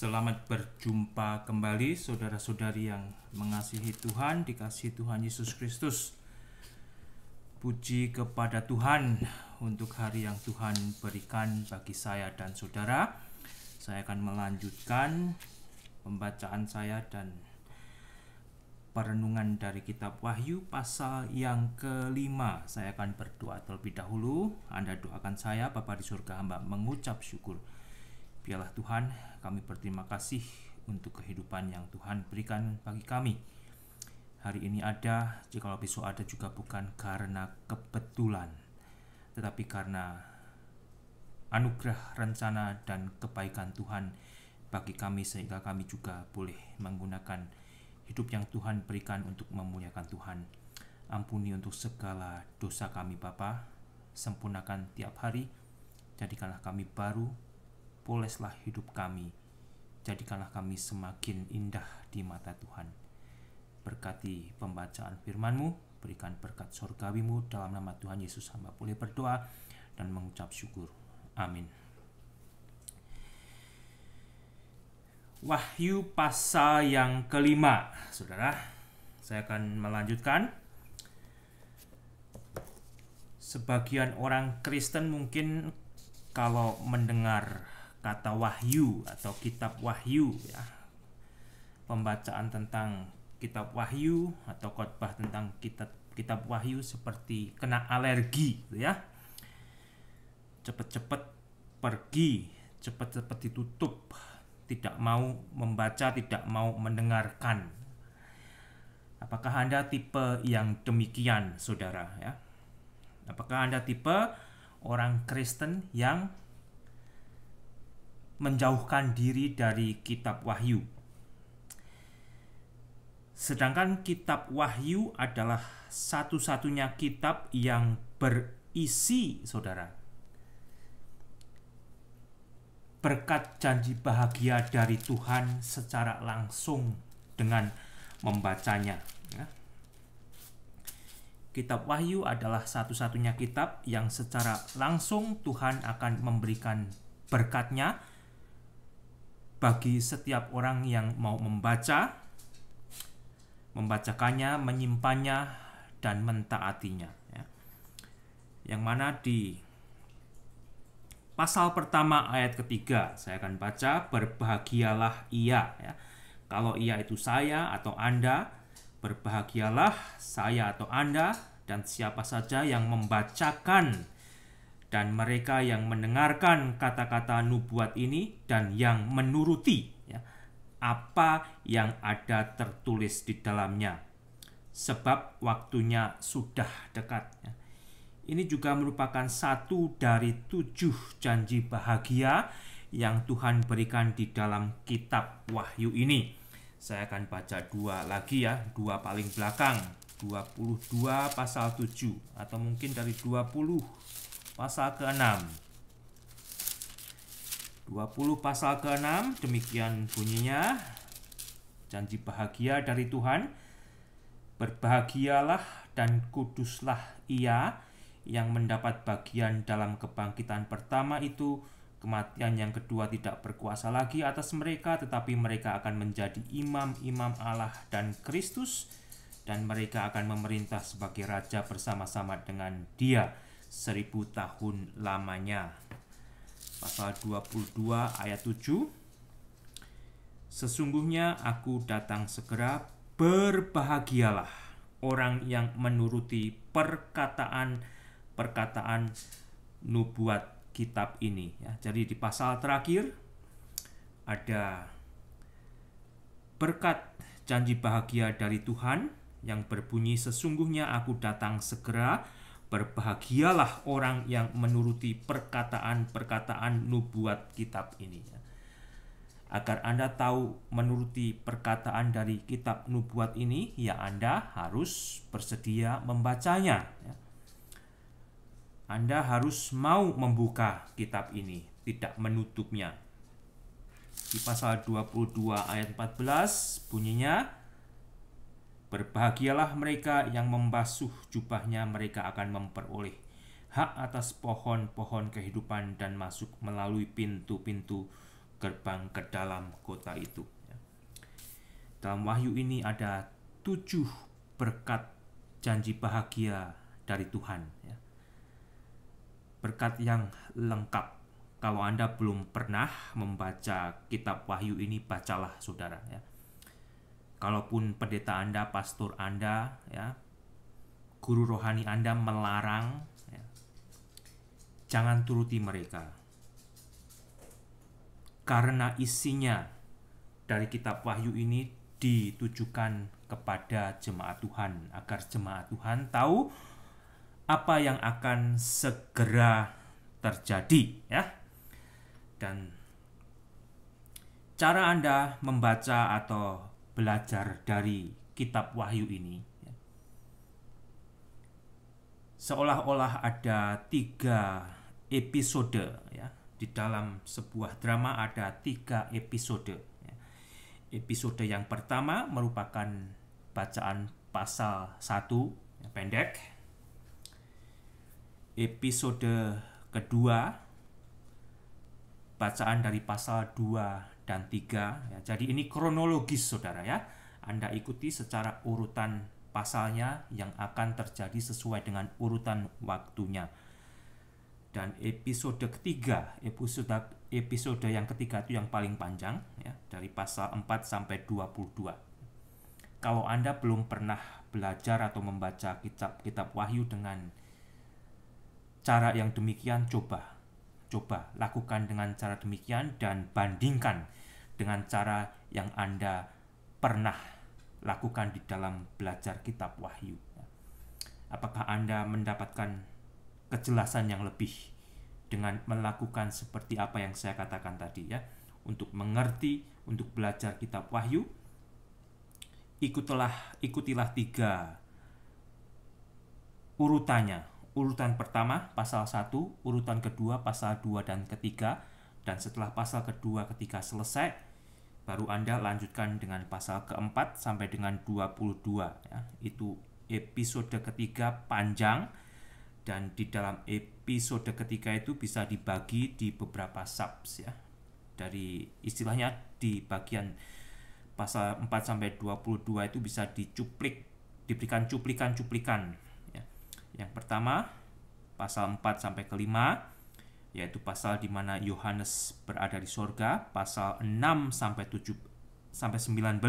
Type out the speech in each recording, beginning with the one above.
Selamat berjumpa kembali saudara-saudari yang mengasihi Tuhan, dikasihi Tuhan Yesus Kristus. Puji kepada Tuhan untuk hari yang Tuhan berikan bagi saya dan saudara. Saya akan melanjutkan pembacaan saya dan perenungan dari kitab Wahyu pasal yang kelima. Saya akan berdoa terlebih dahulu. Anda doakan saya, Bapa di surga, hamba mengucap syukur. Biarlah Tuhan, kami berterima kasih untuk kehidupan yang Tuhan berikan bagi kami. Hari ini ada, jikalau besok ada juga bukan karena kebetulan, tetapi karena anugerah, rencana, dan kebaikan Tuhan bagi kami, sehingga kami juga boleh menggunakan hidup yang Tuhan berikan untuk memuliakan Tuhan. Ampuni untuk segala dosa kami Bapa, sempurnakan tiap hari, jadikanlah kami baru, poleslah hidup kami, jadikanlah kami semakin indah di mata Tuhan. Berkati pembacaan firman-Mu, berikan berkat surgawi-Mu, dalam nama Tuhan Yesus hamba boleh berdoa dan mengucap syukur. Amin. Wahyu pasal yang kelima, saudara. Saya akan melanjutkan. Sebagian orang Kristen mungkin kalau mendengar kata wahyu atau kitab wahyu, ya, pembacaan tentang kitab wahyu atau khotbah tentang kitab wahyu seperti kena alergi, ya. Cepat-cepat pergi, cepat-cepat ditutup, tidak mau membaca, tidak mau mendengarkan. Apakah Anda tipe yang demikian, saudara, ya? Apakah Anda tipe orang Kristen yang menjauhkan diri dari kitab wahyu? Sedangkan kitab wahyu adalah satu-satunya kitab yang berisi, saudara, berkat janji bahagia dari Tuhan secara langsung dengan membacanya, ya. Kitab wahyu adalah satu-satunya kitab yang secara langsung Tuhan akan memberikan berkatnya bagi setiap orang yang mau membacakannya, menyimpannya, dan mentaatinya, ya. Yang mana di pasal pertama ayat ketiga, saya akan baca, berbahagialah ia, ya. Kalau ia itu saya atau Anda, berbahagialah saya atau Anda, dan siapa saja yang membacakan dan mereka yang mendengarkan kata-kata nubuat ini dan yang menuruti, ya, apa yang ada tertulis di dalamnya, sebab waktunya sudah dekat, ya. Ini juga merupakan satu dari 7 janji bahagia yang Tuhan berikan di dalam kitab Wahyu ini. Saya akan baca 2 lagi, ya, 2 paling belakang, 22 pasal 7, atau mungkin dari 20 pasal ke-6. 20 pasal ke-6, demikian bunyinya, janji bahagia dari Tuhan. Berbahagialah dan kuduslah ia yang mendapat bagian dalam kebangkitan pertama itu. Kematian yang kedua tidak berkuasa lagi atas mereka, tetapi mereka akan menjadi imam-imam Allah dan Kristus, dan mereka akan memerintah sebagai raja bersama-sama dengan Dia 1000 tahun lamanya. Pasal 22 ayat 7. Sesungguhnya aku datang segera, berbahagialah orang yang menuruti perkataan nubuat kitab ini, ya. Jadi di pasal terakhir ada berkat janji bahagia dari Tuhan yang berbunyi, sesungguhnya aku datang segera, berbahagialah orang yang menuruti perkataan-perkataan nubuat kitab ini, ya. Agar Anda tahu menuruti perkataan dari kitab nubuat ini, ya Anda harus bersedia membacanya, ya. Anda harus mau membuka kitab ini, tidak menutupnya. Di pasal 22 ayat 14 bunyinya, berbahagialah mereka yang membasuh jubahnya, mereka akan memperoleh hak atas pohon-pohon kehidupan dan masuk melalui pintu-pintu gerbang ke dalam kota itu. Dalam Wahyu ini ada 7 berkat janji bahagia dari Tuhan. Berkat yang lengkap. Kalau Anda belum pernah membaca kitab Wahyu ini, bacalah saudara. Kalaupun pendeta Anda, pastor Anda, guru rohani Anda melarang, jangan turuti mereka. Karena isinya dari kitab Wahyu ini ditujukan kepada jemaat Tuhan, agar jemaat Tuhan tahu apa yang akan segera terjadi, Dan cara Anda membaca atau belajar dari kitab Wahyu ini, seolah-olah ada 3 episode, Di dalam sebuah drama ada 3 episode. Episode yang pertama merupakan bacaan pasal 1 pendek. Episode kedua bacaan dari pasal 2 dan 3. Jadi ini kronologis saudara Anda ikuti secara urutan pasalnya yang akan terjadi sesuai dengan urutan waktunya. Dan episode ketiga, episode yang ketiga itu yang paling panjang, dari pasal 4 sampai 22. Kalau Anda belum pernah belajar atau membaca kitab Wahyu dengan cara yang demikian, coba lakukan dengan cara demikian dan bandingkan dengan cara yang Anda pernah lakukan di dalam belajar kitab Wahyu. Apakah Anda mendapatkan kejelasan yang lebih dengan melakukan seperti apa yang saya katakan tadi untuk mengerti, untuk belajar kitab Wahyu, ikutilah 3 urutannya. Urutan pertama pasal 1, urutan kedua pasal 2 dan ketiga, dan setelah pasal kedua ketiga selesai, baru Anda lanjutkan dengan pasal keempat sampai dengan 22. Itu episode ketiga panjang, dan di dalam episode ketiga itu bisa dibagi di beberapa subs Dari istilahnya di bagian pasal 4 sampai 22 itu bisa diberikan cuplikan-cuplikan. Yang pertama, pasal 4 sampai ke 5, yaitu pasal di mana Yohanes berada di sorga, pasal 6 sampai 19.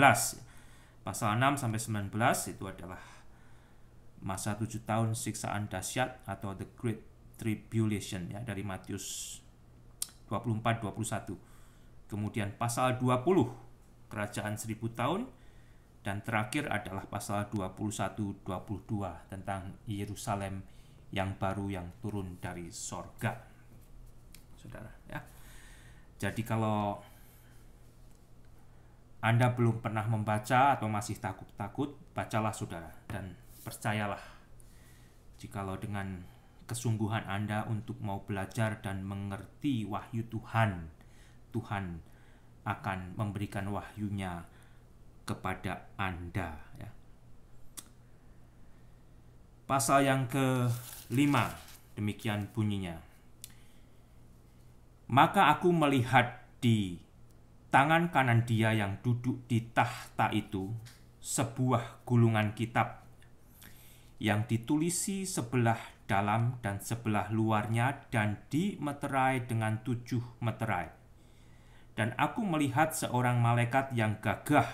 Pasal 6 sampai 19 itu adalah masa 7 tahun siksaan dahsyat atau the Great Tribulation dari Matius 24-21. Kemudian pasal 20 kerajaan 1000 tahun, dan terakhir adalah pasal 21-22 tentang Yerusalem yang baru yang turun dari sorga. Saudara, Jadi kalau Anda belum pernah membaca atau masih takut-takut, bacalah saudara, dan percayalah, jikalau dengan kesungguhan Anda untuk mau belajar dan mengerti wahyu Tuhan, Tuhan akan memberikan wahyunya kepada Anda. Pasal yang ke-5 demikian bunyinya. Maka aku melihat di tangan kanan Dia yang duduk di tahta itu sebuah gulungan kitab yang ditulisi sebelah dalam dan sebelah luarnya dan dimeterai dengan 7 meterai. Dan aku melihat seorang malaikat yang gagah,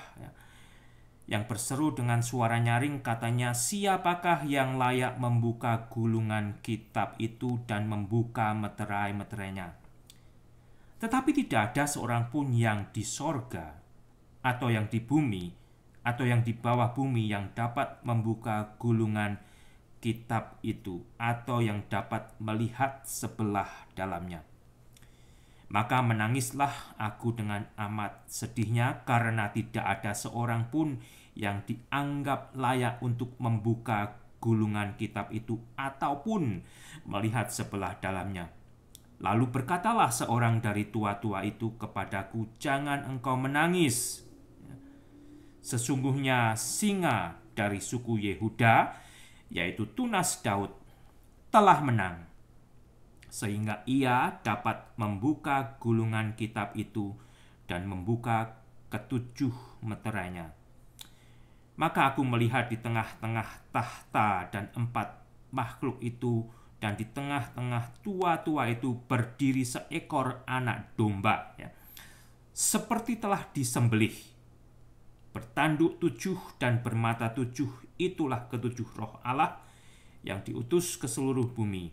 yang berseru dengan suara nyaring, katanya, siapakah yang layak membuka gulungan kitab itu dan membuka meterai-meterainya? Tetapi tidak ada seorang pun yang di sorga, atau yang di bumi, atau yang di bawah bumi yang dapat membuka gulungan kitab itu, atau yang dapat melihat sebelah dalamnya. Maka menangislah aku dengan amat sedihnya, karena tidak ada seorang pun yang dianggap layak untuk membuka gulungan kitab itu, ataupun melihat sebelah dalamnya. Lalu berkatalah seorang dari tua-tua itu kepadaku, jangan engkau menangis. Sesungguhnya singa dari suku Yehuda, yaitu tunas Daud, telah menang, sehingga ia dapat membuka gulungan kitab itu dan membuka ketujuh meterainya. Maka aku melihat di tengah-tengah tahta dan 4 makhluk itu, dan di tengah-tengah tua-tua itu berdiri seekor anak domba, ya, seperti telah disembelih, bertanduk 7 dan bermata 7. Itulah ketujuh roh Allah yang diutus ke seluruh bumi.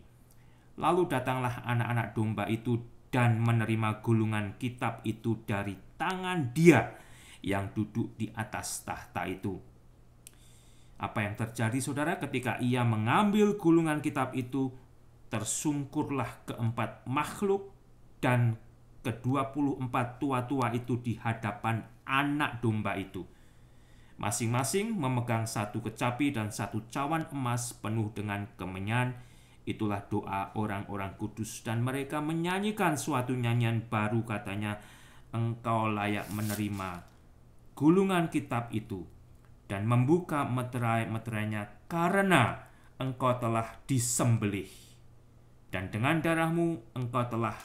Lalu datanglah anak-anak domba itu dan menerima gulungan kitab itu dari tangan Dia yang duduk di atas tahta itu. Apa yang terjadi, saudara, ketika ia mengambil gulungan kitab itu? Tersungkurlah keempat makhluk dan ke-24 tua-tua itu di hadapan anak domba itu. Masing-masing memegang 1 kecapi dan 1 cawan emas penuh dengan kemenyan. Itulah doa orang-orang kudus, dan mereka menyanyikan suatu nyanyian baru, katanya, Engkau layak menerima gulungan kitab itu dan membuka meterai-meterainya, karena Engkau telah disembelih, dan dengan darahmu Engkau telah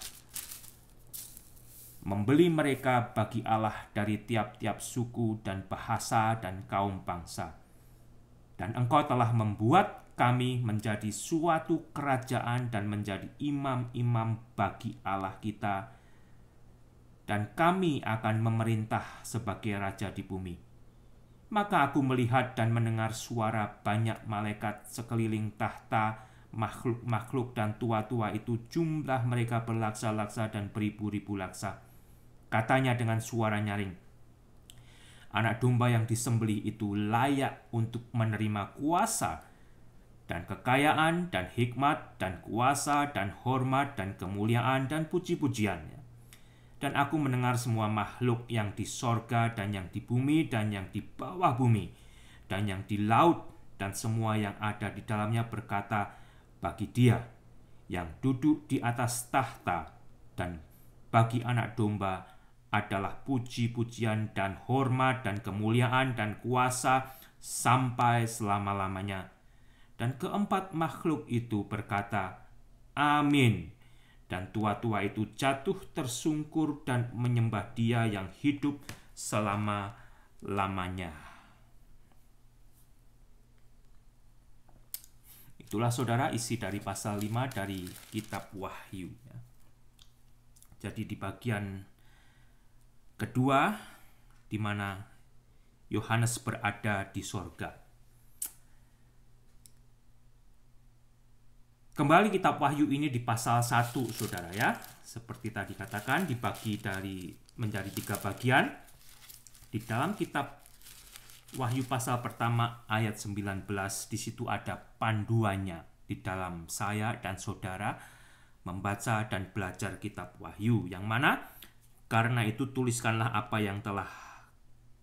membeli mereka bagi Allah dari tiap-tiap suku dan bahasa dan kaum bangsa. Dan Engkau telah membuat kami menjadi suatu kerajaan dan menjadi imam-imam bagi Allah kita, dan kami akan memerintah sebagai raja di bumi. Maka aku melihat dan mendengar suara banyak malaikat sekeliling tahta, makhluk-makhluk dan tua-tua itu, jumlah mereka berlaksa-laksa dan beribu-ribu laksa. Katanya dengan suara nyaring, anak domba yang disembelih itu layak untuk menerima kuasa dan kekayaan dan hikmat dan kuasa dan hormat dan kemuliaan dan puji-pujian. Dan aku mendengar semua makhluk yang di sorga dan yang di bumi dan yang di bawah bumi dan yang di laut dan semua yang ada di dalamnya berkata, bagi Dia yang duduk di atas tahta dan bagi anak domba adalah puji-pujian dan hormat dan kemuliaan dan kuasa sampai selama-lamanya. Dan keempat makhluk itu berkata, Amin. Dan tua-tua itu jatuh tersungkur dan menyembah Dia yang hidup selama-lamanya. Itulah, saudara, isi dari pasal 5 dari kitab Wahyu. Jadi di bagian kedua, di mana Yohanes berada di sorga. Kembali kitab Wahyu ini di pasal 1, saudara, ya. Seperti tadi katakan, dibagi menjadi 3 bagian. Di dalam kitab Wahyu pasal pertama ayat 19, di situ ada panduannya di dalam saya dan saudara membaca dan belajar kitab Wahyu, yang mana karena itu tuliskanlah apa yang telah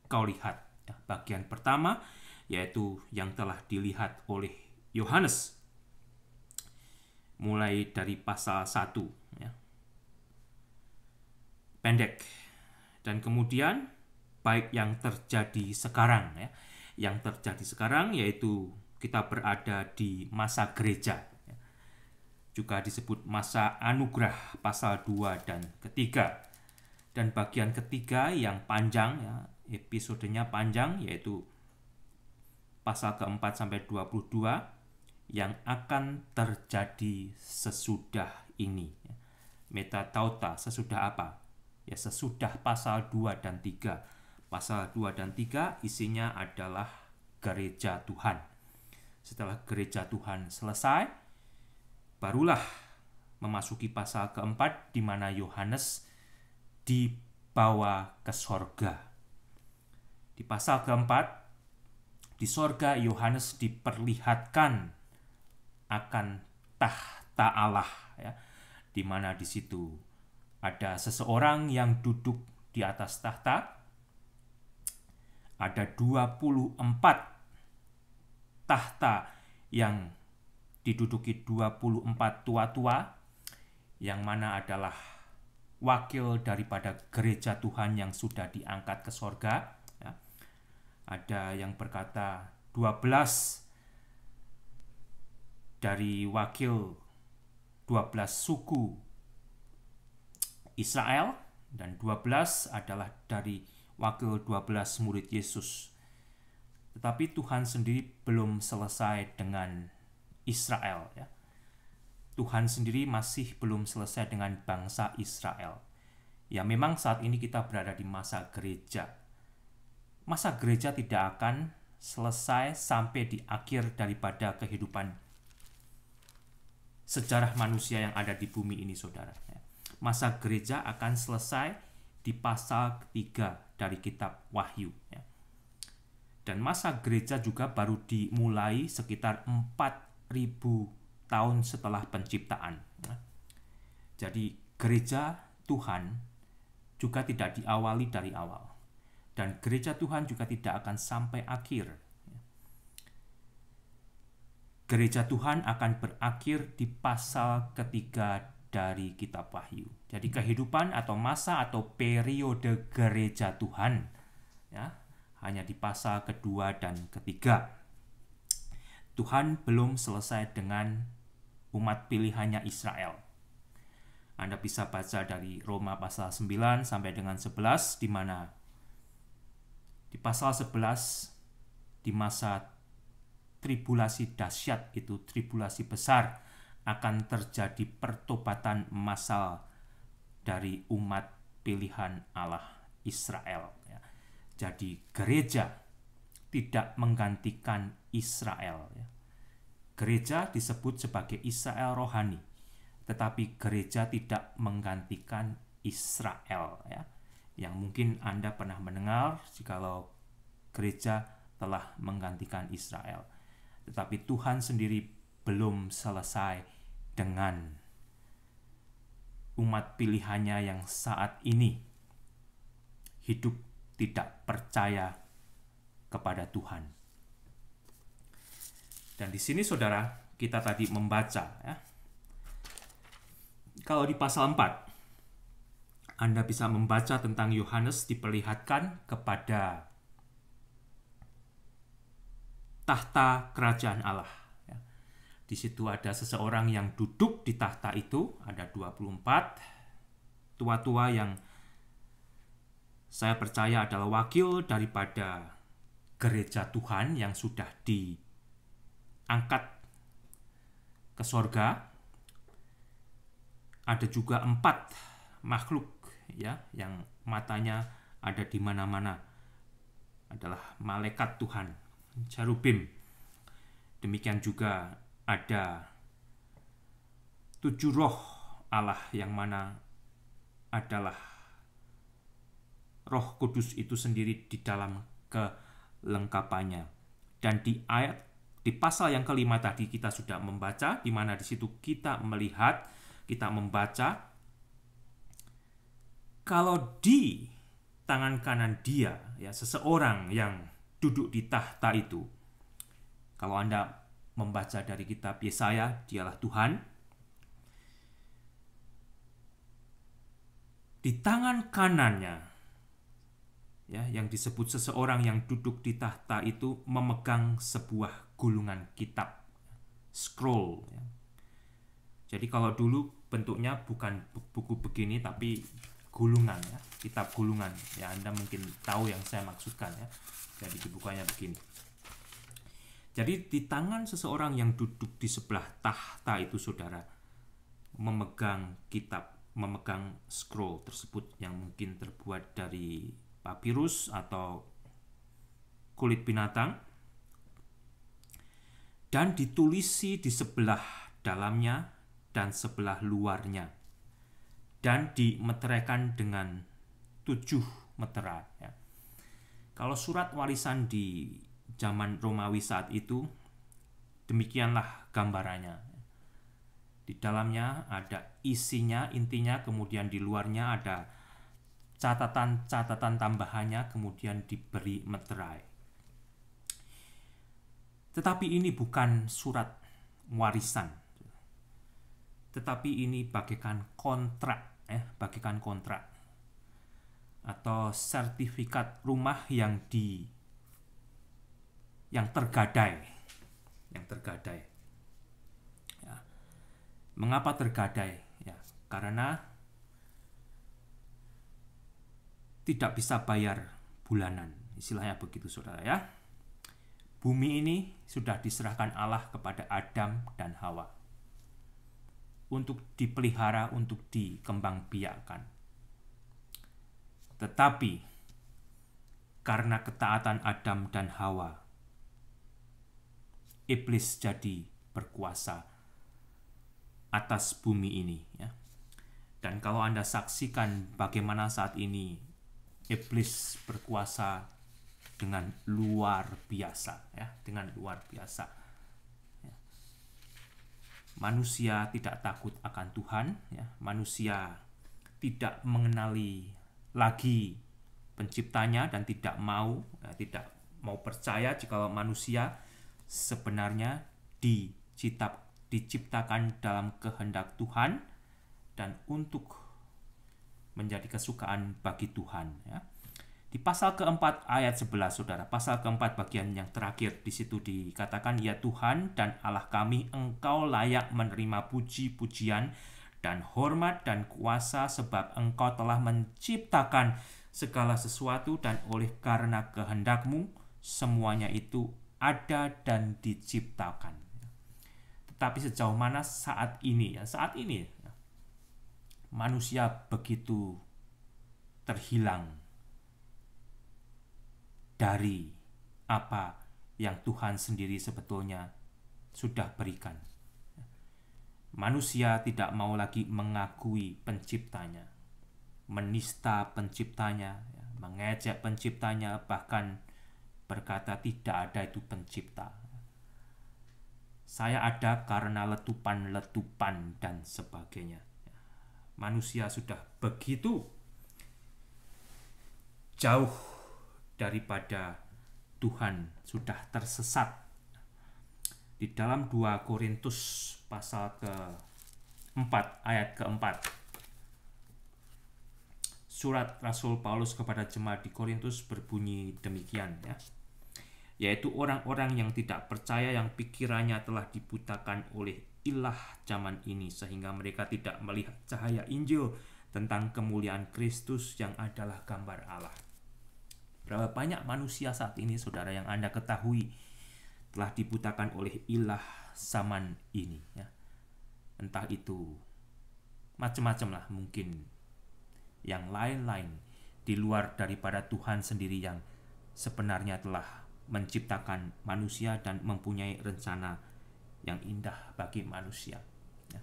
kau lihat. Bagian pertama yaitu yang telah dilihat oleh Yohanes, mulai dari pasal 1, ya, pendek, dan kemudian baik yang terjadi sekarang, ya. Yang terjadi sekarang yaitu kita berada di masa gereja, ya. Juga disebut masa anugerah, pasal 2 dan ketiga. Dan bagian ketiga yang panjang, ya, episodenya panjang, yaitu pasal keempat sampai 22 yang akan terjadi sesudah ini. Metatauta, sesudah apa? Ya, sesudah pasal 2 dan 3. Pasal 2 dan 3 isinya adalah gereja Tuhan. Setelah gereja Tuhan selesai, barulah memasuki pasal keempat, di mana Yohanes dibawa ke sorga. Di pasal keempat, di sorga Yohanes diperlihatkan akan tahta Allah, ya, di mana di situ ada seseorang yang duduk di atas tahta. Ada 24 tahta yang diduduki 24 tua-tua, yang mana adalah wakil daripada gereja Tuhan yang sudah diangkat ke sorga, ya. Ada yang berkata 12 dari wakil 12 suku Israel Dan 12 adalah dari wakil 12 murid Yesus. Tetapi Tuhan sendiri belum selesai dengan Israel, ya. Tuhan sendiri masih belum selesai dengan bangsa Israel. Ya, memang saat ini kita berada di masa gereja. Masa gereja tidak akan selesai sampai di akhir daripada kehidupan sejarah manusia yang ada di bumi ini, saudara. Masa gereja akan selesai di pasal ketiga dari kitab Wahyu, ya. Dan masa gereja juga baru dimulai sekitar 4.000 tahun setelah penciptaan. Jadi gereja Tuhan juga tidak diawali dari awal. Dan gereja Tuhan juga tidak akan sampai akhir. Gereja Tuhan akan berakhir di pasal ketiga dari kitab Wahyu. Jadi kehidupan atau masa atau periode gereja Tuhan, ya, hanya di pasal kedua dan ketiga. Tuhan belum selesai dengan umat pilihannya Israel. Anda bisa baca dari Roma pasal 9 sampai dengan 11, di mana di pasal 11, di masa tribulasi dahsyat itu, tribulasi besar, akan terjadi pertobatan massal dari umat pilihan Allah Israel. Jadi gereja tidak menggantikan Israel. Gereja disebut sebagai Israel rohani, tetapi gereja tidak menggantikan Israel. Yang mungkin Anda pernah mendengar jikalau gereja telah menggantikan Israel. Tetapi Tuhan sendiri belum selesai dengan umat pilihannya yang saat ini hidup tidak percaya kepada Tuhan. Dan di sini, saudara, kita tadi membaca, ya. Kalau di pasal 4, Anda bisa membaca tentang Yohanes diperlihatkan kepada tahta kerajaan Allah. Di situ ada seseorang yang duduk di tahta itu, ada 24 tua-tua yang saya percaya adalah wakil daripada gereja Tuhan yang sudah diangkat ke sorga. Ada juga 4 makhluk, ya, yang matanya ada di mana-mana, adalah malaikat Tuhan, cherubim. Demikian juga ada 7 roh Allah yang mana adalah Roh Kudus itu sendiri di dalam kelengkapannya. Dan di pasal yang kelima tadi kita sudah membaca, di mana di situ kita melihat, kita membaca kalau di tangan kanan dia, ya, seseorang yang duduk di tahta itu. Kalau Anda membaca dari kitab Yesaya, dialah Tuhan. Di tangan kanannya, ya, yang disebut seseorang yang duduk di tahta itu memegang sebuah gulungan kitab, scroll, ya. Jadi kalau dulu bentuknya bukan buku begini tapi gulungan, ya, kitab gulungan, ya, Anda mungkin tahu yang saya maksudkan, ya. Jadi dibukanya begini. Jadi di tangan seseorang yang duduk di sebelah tahta itu, saudara, memegang kitab, memegang scroll tersebut yang mungkin terbuat dari papirus atau kulit binatang, dan ditulisi di sebelah dalamnya dan sebelah luarnya, dan dimeteraikan dengan 7 metera, ya. Kalau surat warisan di zaman Romawi saat itu, demikianlah gambarannya. Di dalamnya ada isinya, intinya, kemudian di luarnya ada catatan-catatan tambahannya, kemudian diberi meterai. Tetapi ini bukan surat warisan, tetapi ini bagaikan kontrak, bagaikan kontrak atau sertifikat rumah yang tergadai, ya. Mengapa tergadai? Ya, karena tidak bisa bayar bulanan. Istilahnya begitu saudara ya. Bumi ini sudah diserahkan Allah kepada Adam dan Hawa untuk dipelihara, untuk dikembangbiakkan. Tetapi karena ketaatan Adam dan Hawa, iblis jadi berkuasa atas bumi ini ya. Dan kalau Anda saksikan bagaimana saat ini iblis berkuasa dengan luar biasa ya, dengan luar biasa. Ya. Manusia tidak takut akan Tuhan ya. Manusia tidak mengenali lagi penciptanya dan tidak mau percaya jika manusia sebenarnya diciptakan dalam kehendak Tuhan dan untuk menjadi kesukaan bagi Tuhan ya. Di pasal keempat ayat 11 saudara, pasal keempat bagian yang terakhir, di situ dikatakan, ya Tuhan dan Allah kami, Engkau layak menerima puji-pujian dan hormat dan kuasa sebab Engkau telah menciptakan segala sesuatu dan oleh karena kehendak-Mu semuanya itu ada dan diciptakan. Tetapi sejauh mana saat ini manusia begitu terhilang dari apa yang Tuhan sendiri sebetulnya sudah berikan. Manusia tidak mau lagi mengakui penciptanya, menista penciptanya, mengejek penciptanya, bahkan berkata tidak ada itu pencipta. Saya ada karena letupan-letupan dan sebagainya. Manusia sudah begitu jauh daripada Tuhan, sudah tersesat. Di dalam 2 Korintus pasal ke-4 ayat ke-4, surat Rasul Paulus kepada jemaat di Korintus berbunyi demikian ya, yaitu orang-orang yang tidak percaya, yang pikirannya telah dibutakan oleh ilah zaman ini sehingga mereka tidak melihat cahaya Injil tentang kemuliaan Kristus yang adalah gambar Allah. Berapa banyak manusia saat ini saudara yang Anda ketahui telah dibutakan oleh ilah zaman ini ya. Entah itu macam-macam lah, mungkin yang lain-lain di luar daripada Tuhan sendiri yang sebenarnya telah menciptakan manusia dan mempunyai rencana yang indah bagi manusia ya.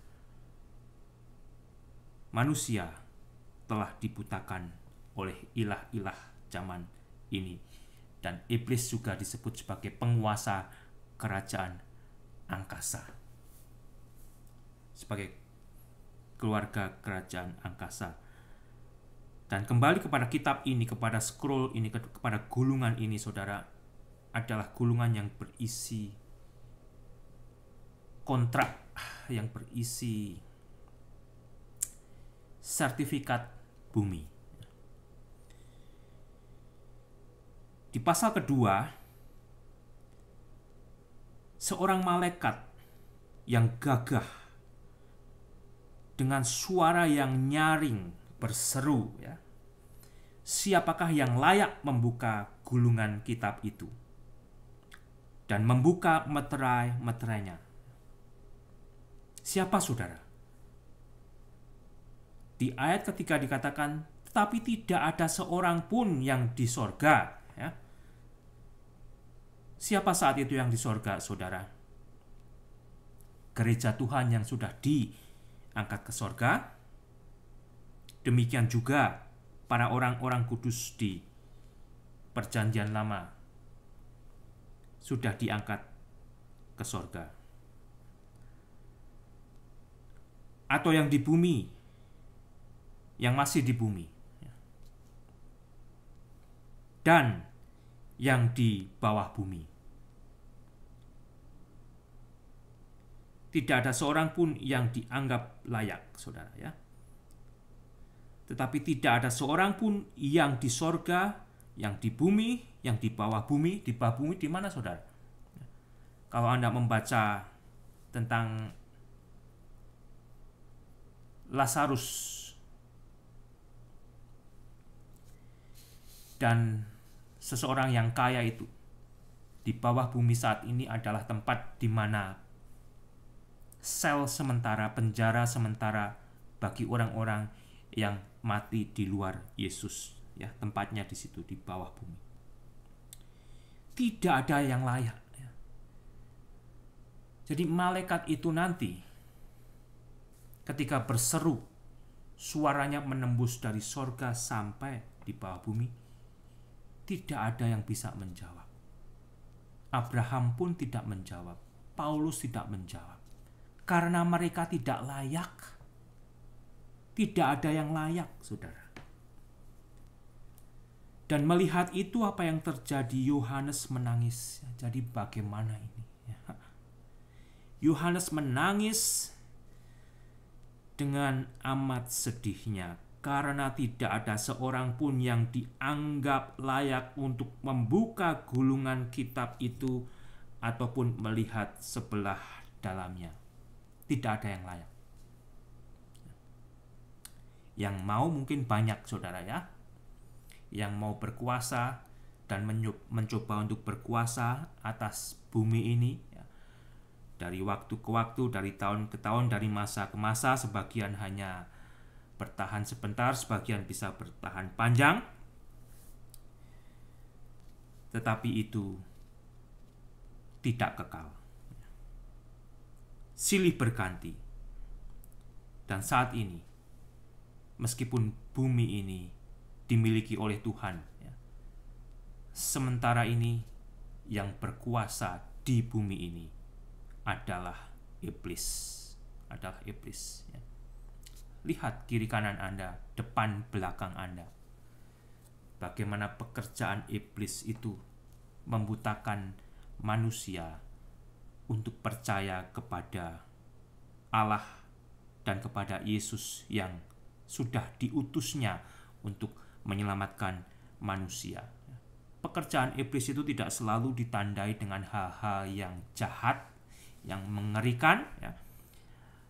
Manusia telah dibutakan oleh ilah-ilah zaman ini, dan iblis juga disebut sebagai penguasa kerajaan angkasa, sebagai keluarga kerajaan angkasa. Dan kembali kepada kitab ini, kepada scroll ini, kepada gulungan ini saudara, adalah gulungan yang berisi kontrak, yang berisi sertifikat bumi. Di pasal kedua, seorang malaikat yang gagah dengan suara yang nyaring berseru ya, siapakah yang layak membuka gulungan kitab itu dan membuka meterai-meterainya? Siapa saudara? Di ayat ketiga dikatakan, tetapi tidak ada seorang pun yang di sorga ya. Siapa saat itu yang di sorga saudara? Gereja Tuhan yang sudah diangkat ke sorga. Demikian juga para orang-orang kudus di Perjanjian Lama sudah diangkat ke sorga. Atau yang di bumi, yang masih di bumi, dan yang di bawah bumi. Tidak ada seorang pun yang dianggap layak, saudara ya. Tetapi tidak ada seorang pun yang di sorga, yang di bumi, yang di bawah bumi. Di bawah bumi di mana saudara? Kalau Anda membaca tentang Lazarus dan seseorang yang kaya itu di bawah bumi saat ini adalah tempat di mana sel sementara, penjara sementara bagi orang-orang yang mati di luar Yesus, ya, tempatnya di situ di bawah bumi. Tidak ada yang layak, ya. Jadi malaikat itu nanti ketika berseru, suaranya menembus dari sorga sampai di bawah bumi, tidak ada yang bisa menjawab. Abraham pun tidak menjawab, Paulus tidak menjawab, karena mereka tidak layak. Tidak ada yang layak, saudara. Dan melihat itu, apa yang terjadi? Yohanes menangis. Jadi bagaimana ini? Yohanes menangis dengan amat sedihnya, karena tidak ada seorang pun yang dianggap layak untuk membuka gulungan kitab itu ataupun melihat sebelah dalamnya. Tidak ada yang layak. Yang mau mungkin banyak, saudara, ya, yang mau berkuasa dan mencoba untuk berkuasa atas bumi ini, ya. Dari waktu ke waktu, dari tahun ke tahun, dari masa ke masa, sebagian hanya bertahan sebentar, sebagian bisa bertahan panjang. Tetapi itu tidak kekal. Silih berganti. Dan saat ini, meskipun bumi ini dimiliki oleh Tuhan, ya, sementara ini yang berkuasa di bumi ini adalah iblis. Ya. Lihat kiri kanan Anda, depan belakang Anda. Bagaimana pekerjaan iblis itu membutakan manusia untuk percaya kepada Allah dan kepada Yesus yang sudah diutusnya untuk menyelamatkan manusia. Pekerjaan iblis itu tidak selalu ditandai dengan hal-hal yang jahat, yang mengerikan, ya.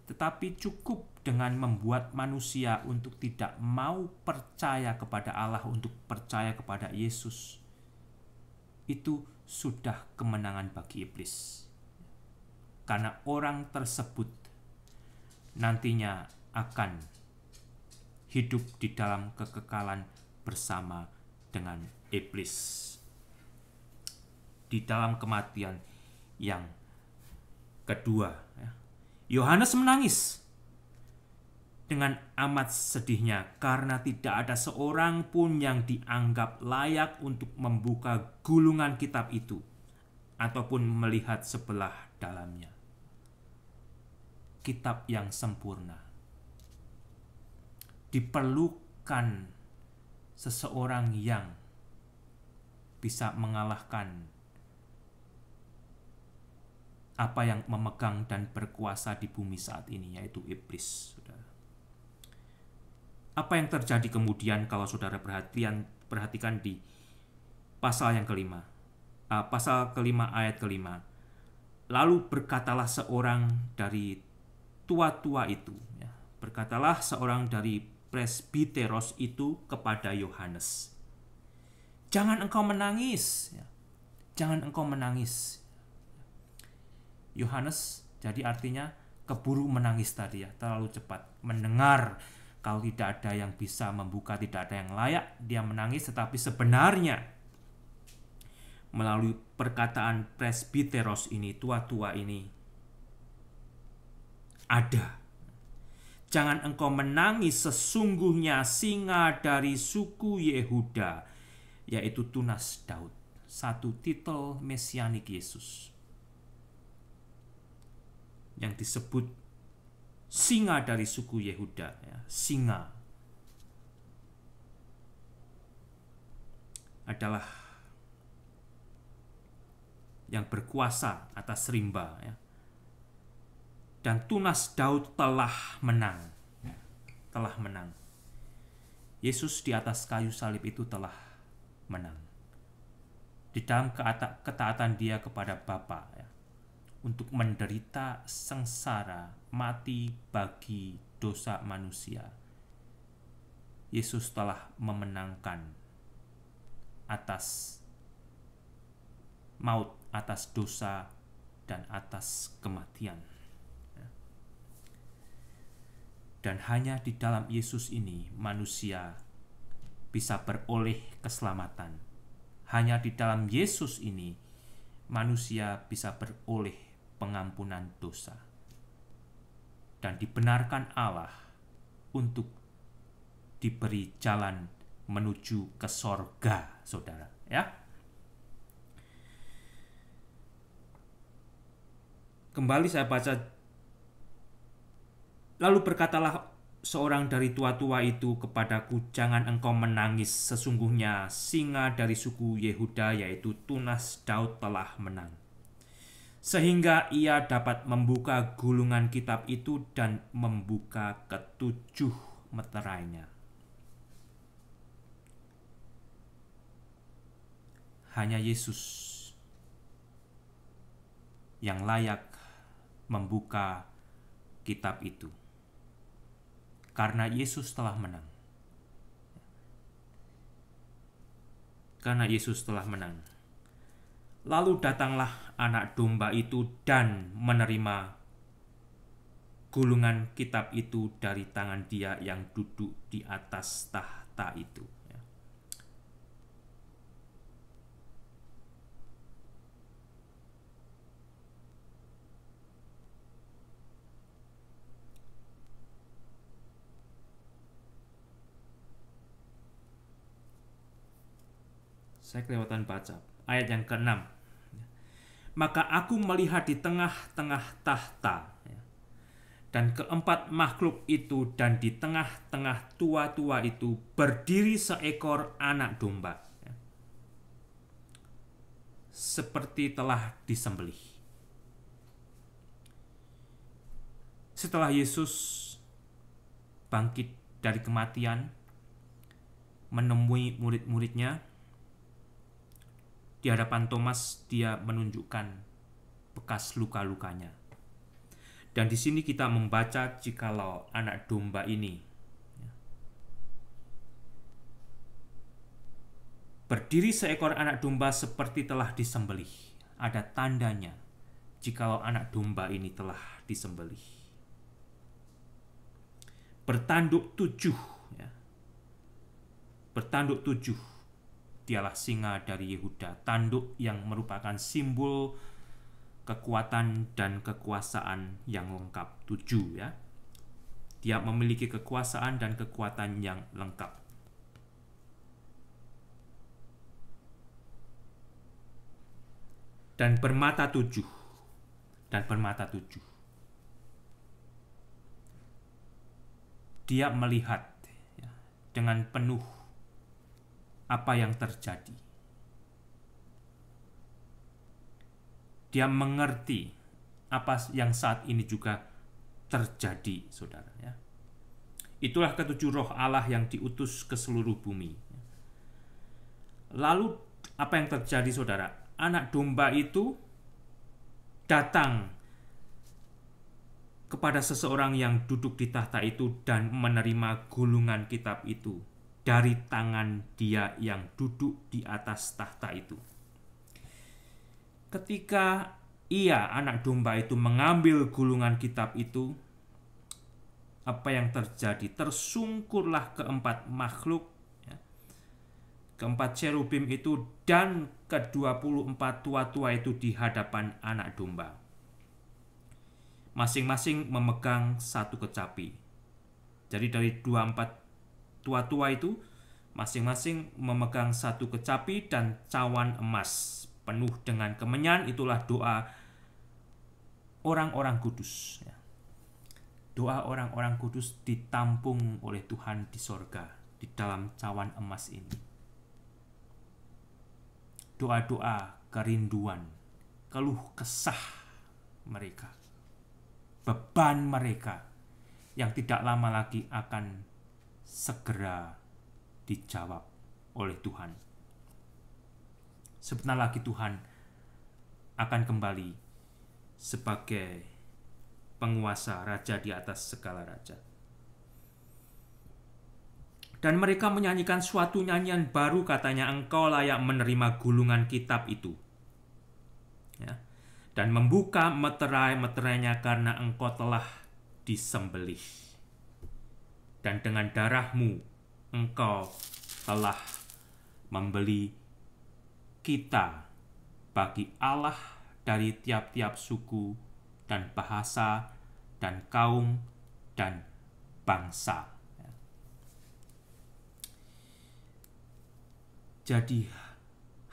Tetapi cukup dengan membuat manusia untuk tidak mau percaya kepada Allah, untuk percaya kepada Yesus. Itu sudah kemenangan bagi iblis. Karena orang tersebut nantinya akan hidup di dalam kekekalan bersama dengan iblis, di dalam kematian yang kedua, ya. Yohanes menangis dengan amat sedihnya karena tidak ada seorang pun yang dianggap layak untuk membuka gulungan kitab itu ataupun melihat sebelah dalamnya. Kitab yang sempurna. Diperlukan seseorang yang bisa mengalahkan apa yang memegang dan berkuasa di bumi saat ini, yaitu iblis, saudara. Apa yang terjadi kemudian kalau saudara perhatikan di pasal yang kelima, pasal kelima ayat kelima. Lalu berkatalah seorang dari tua-tua itu, ya, berkatalah seorang dari presbiteros itu kepada Yohanes, jangan engkau menangis, ya. Jangan engkau menangis. Yohanes jadi artinya keburu menangis tadi, ya, terlalu cepat mendengar kalau tidak ada yang bisa membuka, tidak ada yang layak, dia menangis. Tetapi sebenarnya melalui perkataan presbiteros ini, tua-tua ini, ada. Jangan engkau menangis, sesungguhnya singa dari suku Yehuda, yaitu tunas Daud. Satu titel mesianik Yesus yang disebut singa dari suku Yehuda, ya, singa adalah yang berkuasa atas rimba, ya. Dan tunas Daud telah menang. Telah menang. Yesus di atas kayu salib itu telah menang. Di dalam ketaatan dia kepada Bapa, ya, untuk menderita sengsara mati bagi dosa manusia. Yesus telah memenangkan atas maut, atas dosa, dan atas kematian. Dan hanya di dalam Yesus ini manusia bisa beroleh keselamatan. Hanya di dalam Yesus ini manusia bisa beroleh pengampunan dosa. Dan dibenarkan Allah untuk diberi jalan menuju ke sorga, saudara. Ya. Kembali saya baca. Lalu berkatalah seorang dari tua-tua itu kepadaku, jangan engkau menangis, sesungguhnya singa dari suku Yehuda yaitu tunas Daud telah menang, sehingga ia dapat membuka gulungan kitab itu dan membuka ketujuh meterainya. Hanya Yesus yang layak membuka kitab itu, karena Yesus telah menang. Karena Yesus telah menang. Lalu datanglah anak domba itu dan menerima gulungan kitab itu dari tangan dia yang duduk di atas tahta itu. Saya kelewatan baca ayat yang ke-6. Maka aku melihat di tengah-tengah tahta dan keempat makhluk itu, dan di tengah-tengah tua-tua itu berdiri seekor anak domba, seperti telah disembelih. Setelah Yesus bangkit dari kematian, menemui murid-muridnya, di hadapan Thomas dia menunjukkan bekas luka-lukanya. Dan di sini kita membaca jikalau anak domba ini berdiri seekor anak domba seperti telah disembelih. Ada tandanya jikalau anak domba ini telah disembelih. Bertanduk 7, bertanduk 7. Dialah singa dari Yehuda, tanduk yang merupakan simbol kekuatan dan kekuasaan yang lengkap. 7, ya. Dia memiliki kekuasaan dan kekuatan yang lengkap. Dan bermata 7. Dan bermata 7. Dia melihat dengan penuh apa yang terjadi. Dia mengerti apa yang saat ini juga terjadi, saudara. Ya. Itulah ketujuh roh Allah yang diutus ke seluruh bumi. Lalu apa yang terjadi, saudara? Anak domba itu datang kepada seseorang yang duduk di tahta itu dan menerima gulungan kitab itu dari tangan dia yang duduk di atas tahta itu. Ketika anak domba itu mengambil gulungan kitab itu, apa yang terjadi? Tersungkurlah keempat makhluk, keempat cherubim itu dan ke-24 tua-tua itu di hadapan anak domba. Masing-masing memegang satu kecapi. Jadi dari 24 tua-tua itu masing-masing memegang satu kecapi dan cawan emas penuh dengan kemenyan. Itulah doa orang-orang kudus. Doa orang-orang kudus ditampung oleh Tuhan di sorga, di dalam cawan emas ini. Doa-doa kerinduan, keluh kesah mereka, beban mereka yang tidak lama lagi akan segera dijawab oleh Tuhan. Sebentar lagi Tuhan akan kembali sebagai penguasa, raja di atas segala raja. Dan mereka menyanyikan suatu nyanyian baru, katanya, engkau layak menerima gulungan kitab itu. Ya. Dan membuka meterai-meterainya karena engkau telah disembelih. Dan dengan darahmu engkau telah membeli kita bagi Allah dari tiap-tiap suku dan bahasa dan kaum dan bangsa. Jadi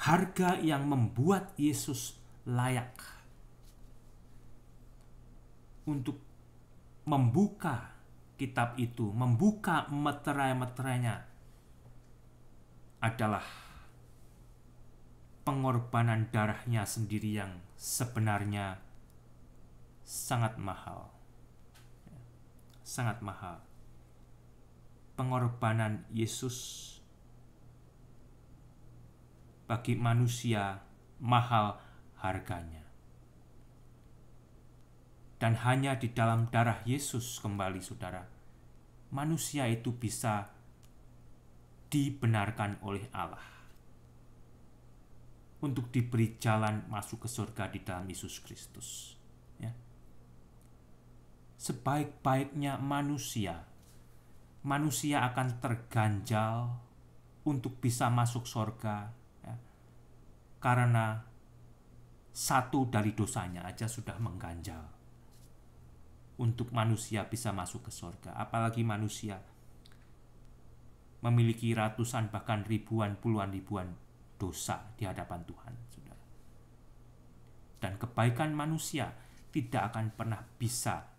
harga yang membuat Yesus layak untuk membuka kitab itu, membuka meterai-meterainya, adalah pengorbanan darahnya sendiri yang sebenarnya sangat mahal. Sangat mahal. Pengorbanan Yesus bagi manusia mahal harganya. Dan hanya di dalam darah Yesus, kembali saudara, manusia itu bisa dibenarkan oleh Allah untuk diberi jalan masuk ke surga di dalam Yesus Kristus. Ya. Sebaik-baiknya manusia akan terganjal untuk bisa masuk surga, ya, karena satu dari dosanya aja sudah mengganjal untuk manusia bisa masuk ke surga. Apalagi manusia memiliki ratusan bahkan ribuan, puluhan ribuan dosa di hadapan Tuhan, saudara. Dan kebaikan manusia tidak akan pernah bisa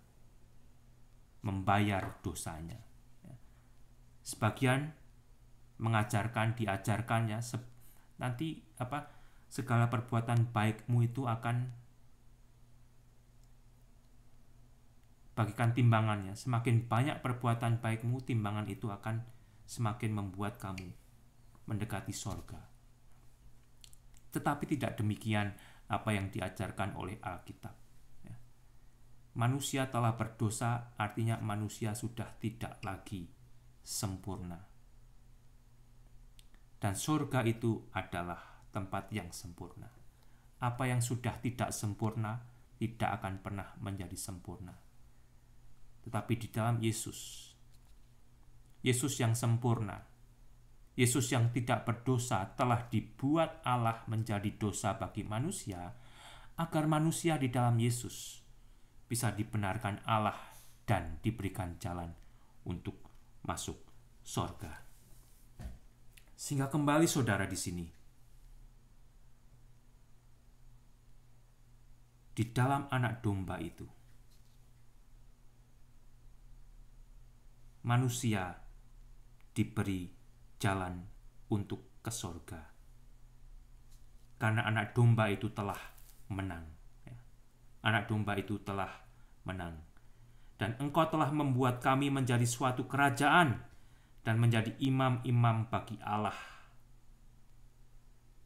membayar dosanya. Sebagian diajarkannya nanti segala perbuatan baikmu itu akan bagikan timbangannya. Semakin banyak perbuatan baikmu, timbangan itu akan semakin membuat kamu mendekati sorga. Tetapi tidak demikian apa yang diajarkan oleh Alkitab. Ya. Manusia telah berdosa, artinya manusia sudah tidak lagi sempurna. Dan surga itu adalah tempat yang sempurna. Apa yang sudah tidak sempurna tidak akan pernah menjadi sempurna. Tetapi di dalam Yesus yang sempurna, Yesus yang tidak berdosa, telah dibuat Allah menjadi dosa bagi manusia, agar manusia di dalam Yesus bisa dibenarkan Allah dan diberikan jalan untuk masuk sorga. Sehingga kembali saudara di sini, di dalam anak domba itu, manusia diberi jalan untuk ke sorga. Karena anak domba itu telah menang. Anak domba itu telah menang. Dan engkau telah membuat kami menjadi suatu kerajaan dan menjadi imam-imam bagi Allah.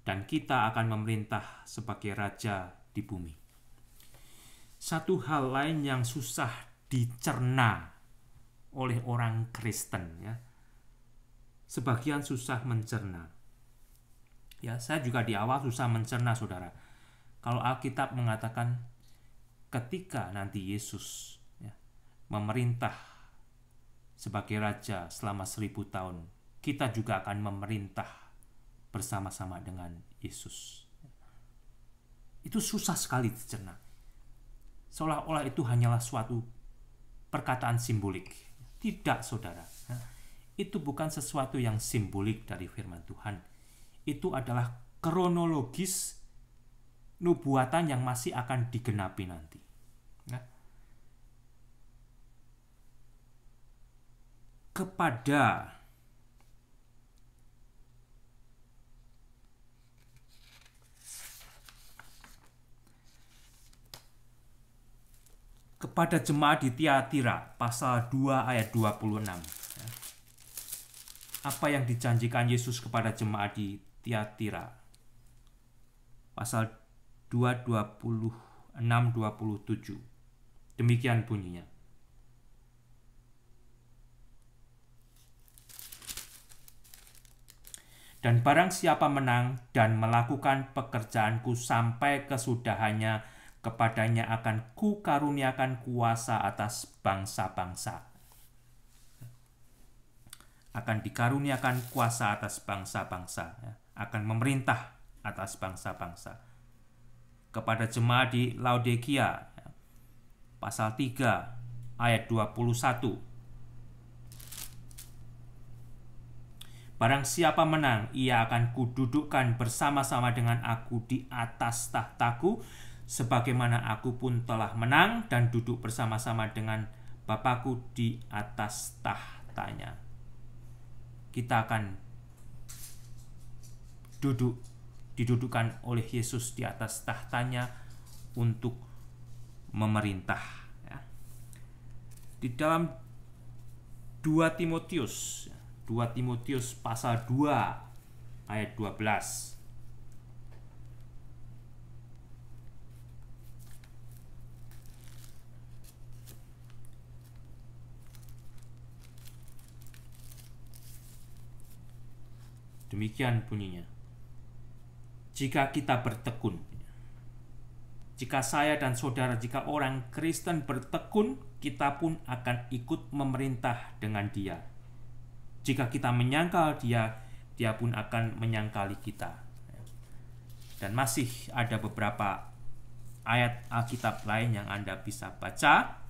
Dan kita akan memerintah sebagai raja di bumi. Satu hal lain yang susah dicerna oleh orang Kristen, ya. Sebagian susah mencerna. Ya, saya juga di awal susah mencerna, saudara. Kalau Alkitab mengatakan ketika nanti Yesus, ya, memerintah sebagai raja selama 1000 tahun, kita juga akan memerintah bersama-sama dengan Yesus. Itu susah sekali dicerna. Seolah-olah itu hanyalah suatu perkataan simbolik. Tidak, saudara. Itu bukan sesuatu yang simbolik dari firman Tuhan. Itu adalah kronologis nubuatan yang masih akan digenapi nanti. Nah, kepada jemaat di Tiatira, pasal 2 ayat 26. Apa yang dijanjikan Yesus kepada jemaat di Tiatira? Pasal 2, 26, 27. Demikian bunyinya. Dan barang siapa menang dan melakukan pekerjaanku sampai kesudahannya, kepadanya akan kukaruniakan kuasa atas bangsa-bangsa. Akan dikaruniakan kuasa atas bangsa-bangsa, ya. Akan memerintah atas bangsa-bangsa. Kepada jemaat di Laodikia, ya. Pasal 3 ayat 21. Barang siapa menang, ia akan kududukkan bersama-sama dengan aku di atas tahtaku, sebagaimana aku pun telah menang dan duduk bersama-sama dengan Bapakku di atas tahtanya. Kita akan didudukkan oleh Yesus di atas tahtanya untuk memerintah. Ya. Di dalam 2 Timotius pasal 2 ayat 12. Demikian bunyinya. Jika kita bertekun, jika saya dan saudara, jika orang Kristen bertekun, kita pun akan ikut memerintah dengan dia. Jika kita menyangkal dia, dia pun akan menyangkali kita. Dan masih ada beberapa ayat Alkitab lain yang Anda bisa baca,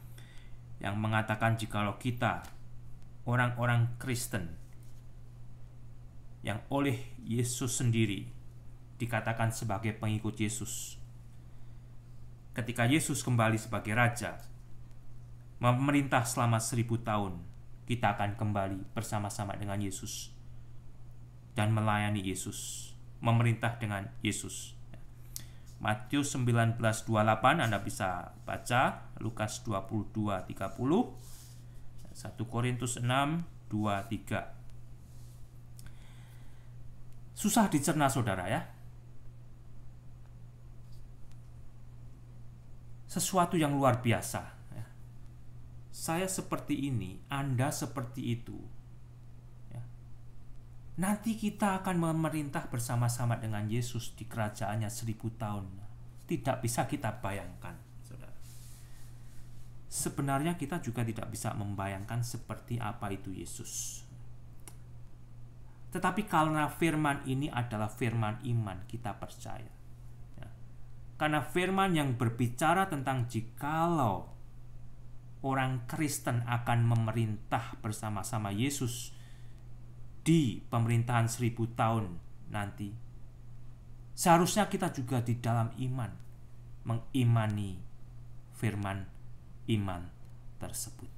yang mengatakan jikalau kita, orang-orang Kristen, yang oleh Yesus sendiri dikatakan sebagai pengikut Yesus, ketika Yesus kembali sebagai Raja, memerintah selama 1000 tahun, kita akan kembali bersama-sama dengan Yesus dan melayani Yesus, memerintah dengan Yesus. Matius 19:28 Anda bisa baca, Lukas 22:30, 1 Korintus 6:2-3. Susah dicerna saudara ya. Sesuatu yang luar biasa. Saya seperti ini, Anda seperti itu. Ya. Nanti kita akan memerintah bersama-sama dengan Yesus di kerajaannya 1000 tahun. Tidak bisa kita bayangkan, saudara. Sebenarnya kita juga tidak bisa membayangkan seperti apa itu Yesus. Tetapi karena firman ini adalah firman iman, kita percaya. Ya. Karena firman yang berbicara tentang jikalau orang Kristen akan memerintah bersama-sama Yesus di pemerintahan 1000 tahun nanti, seharusnya kita juga di dalam iman mengimani firman iman tersebut.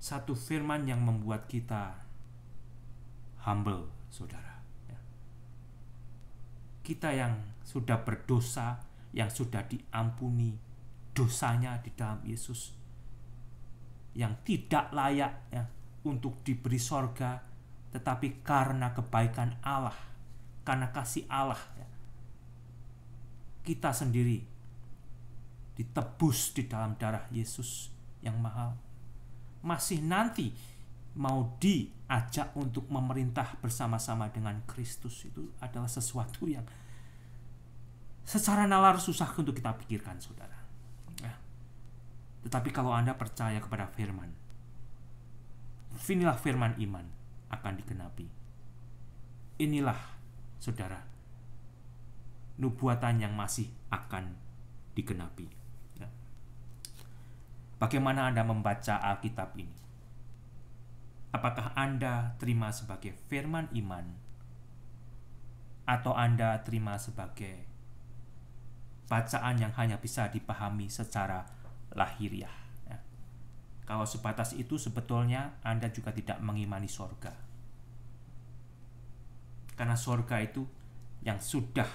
Satu firman yang membuat kita humble, saudara. Kita yang sudah berdosa, yang sudah diampuni dosanya di dalam Yesus, yang tidak layak ya untuk diberi sorga, tetapi karena kebaikan Allah, karena kasih Allah ya, kita sendiri ditebus di dalam darah Yesus yang mahal, masih nanti mau diajak untuk memerintah bersama-sama dengan Kristus. Itu adalah sesuatu yang secara nalar susah untuk kita pikirkan, saudara. Tetapi kalau Anda percaya kepada firman, inilah firman iman akan digenapi. Inilah, saudara, nubuatan yang masih akan digenapi. Ya. Bagaimana Anda membaca Alkitab ini? Apakah Anda terima sebagai firman iman, atau Anda terima sebagai bacaan yang hanya bisa dipahami secara lahiriah ya. Kalau sebatas itu sebetulnya Anda juga tidak mengimani sorga, karena sorga itu yang sudah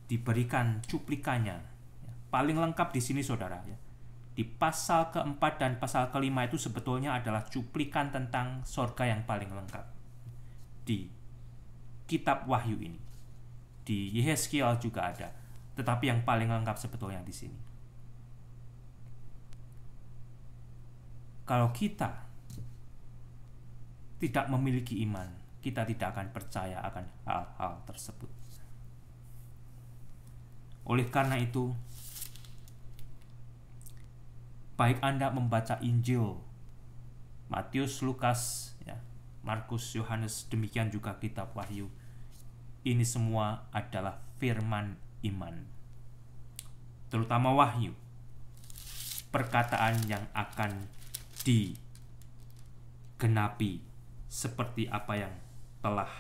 diberikan cuplikannya ya. Paling lengkap di sini, saudara ya. Di pasal keempat dan pasal kelima itu sebetulnya adalah cuplikan tentang sorga yang paling lengkap di kitab Wahyu ini. Di Yehezkiel juga ada, tetapi yang paling lengkap sebetulnya di sini. Kalau kita tidak memiliki iman, kita tidak akan percaya akan hal-hal tersebut. Oleh karena itu, baik Anda membaca Injil, Matius, Lukas, ya, Markus, Yohanes, demikian juga kitab Wahyu, ini semua adalah firman iman. Terutama Wahyu, perkataan yang akan digenapi seperti apa yang telah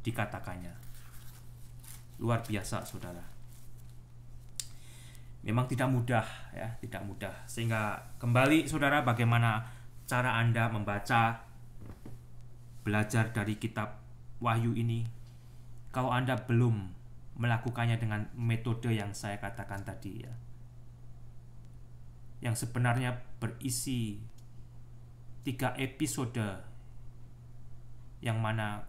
dikatakannya. Luar biasa, saudara. Memang tidak mudah, ya, tidak mudah. Sehingga kembali, saudara, bagaimana cara Anda membaca, belajar dari kitab Wahyu ini. Kalau Anda belum melakukannya dengan metode yang saya katakan tadi, ya, yang sebenarnya berisi 3 episode, yang mana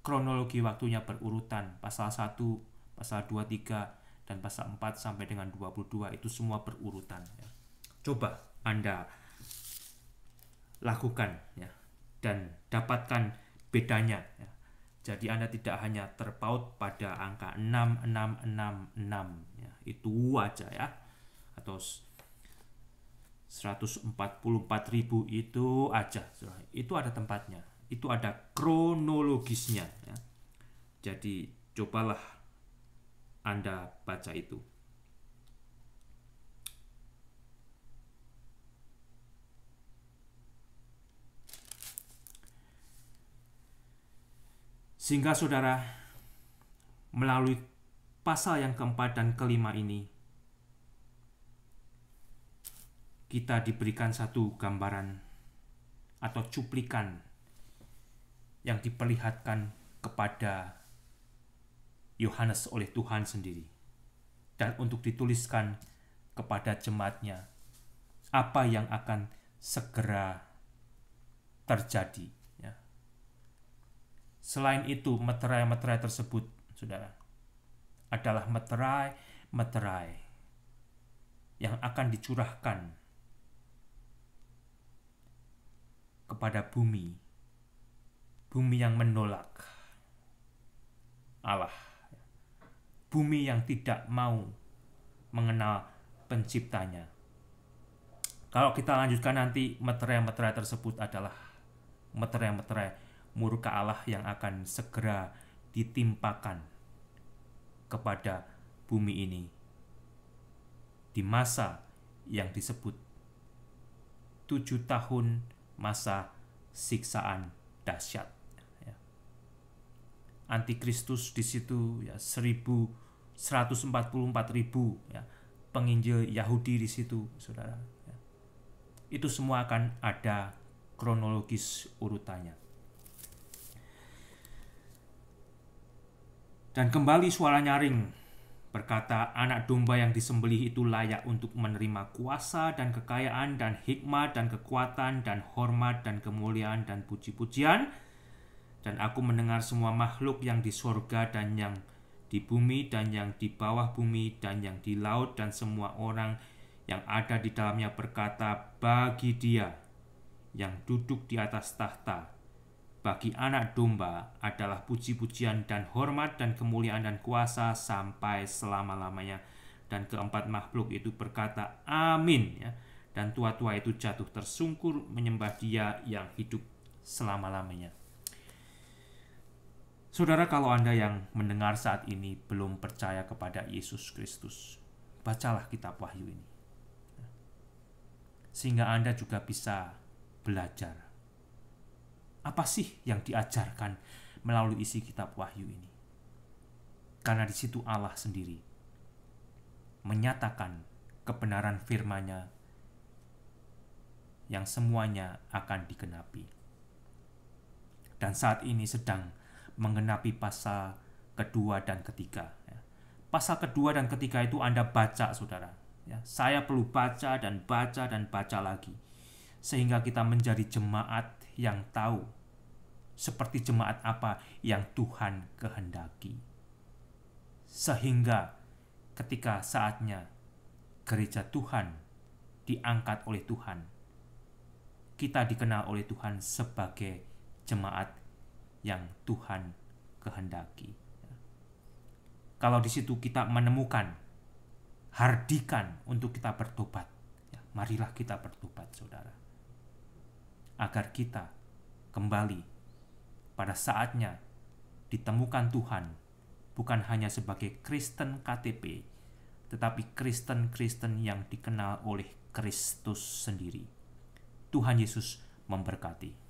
kronologi waktunya berurutan, pasal 1, pasal 2, 3, dan pasal 4 sampai dengan 22, itu semua berurutan, ya. Coba Anda lakukan, ya, dan dapatkan bedanya, ya. Jadi Anda tidak hanya terpaut pada angka 6666, ya, itu aja, ya, atau 144.000 itu aja, itu ada tempatnya, itu ada kronologisnya, ya. Jadi cobalah Anda baca itu. Sehingga saudara, melalui pasal yang keempat dan kelima ini, kita diberikan satu gambaran atau cuplikan yang diperlihatkan kepada Yohanes oleh Tuhan sendiri, dan untuk dituliskan kepada jemaatnya apa yang akan segera terjadi, ya. Selain itu, meterai-meterai tersebut, saudara, adalah meterai-meterai yang akan dicurahkan kepada bumi yang menolak Allah, bumi yang tidak mau mengenal penciptanya. Kalau kita lanjutkan nanti, meterai-meterai tersebut adalah meterai-meterai murka Allah yang akan segera ditimpakan kepada bumi ini di masa yang disebut 7 tahun masa siksaan dahsyat, ya. Antikristus di situ, ya, 144.000, ya, penginjil Yahudi di situ, saudara, ya. Itu semua akan ada kronologis urutannya. Dan kembali suara nyaring berkata, anak domba yang disembelih itu layak untuk menerima kuasa dan kekayaan dan hikmat dan kekuatan dan hormat dan kemuliaan dan puji-pujian. Dan aku mendengar semua makhluk yang di sorga dan yang di bumi dan yang di bawah bumi dan yang di laut dan semua orang yang ada di dalamnya berkata, bagi Dia yang duduk di atas tahta, bagi anak domba adalah puji-pujian dan hormat dan kemuliaan dan kuasa sampai selama-lamanya. Dan keempat makhluk itu berkata, amin, ya. Dan tua-tua itu jatuh tersungkur menyembah Dia yang hidup selama-lamanya. Saudara, kalau Anda yang mendengar saat ini belum percaya kepada Yesus Kristus, bacalah kitab Wahyu ini, sehingga Anda juga bisa belajar apa sih yang diajarkan melalui isi kitab Wahyu ini. Karena di situ Allah sendiri menyatakan kebenaran firman-Nya yang semuanya akan digenapi. Dan saat ini sedang menggenapi pasal kedua dan ketiga, ya. Pasal kedua dan ketiga itu Anda baca, saudara, ya. Saya perlu baca dan baca dan baca lagi, sehingga kita menjadi jemaat yang tahu seperti jemaat apa yang Tuhan kehendaki. Sehingga ketika saatnya gereja Tuhan diangkat oleh Tuhan, kita dikenal oleh Tuhan sebagai jemaat yang Tuhan kehendaki. Kalau di situ kita menemukan hardikan untuk kita bertobat, ya, marilah kita bertobat, saudara, agar kita kembali pada saatnya ditemukan Tuhan, bukan hanya sebagai Kristen KTP, tetapi Kristen-Kristen yang dikenal oleh Kristus sendiri. Tuhan Yesus memberkati.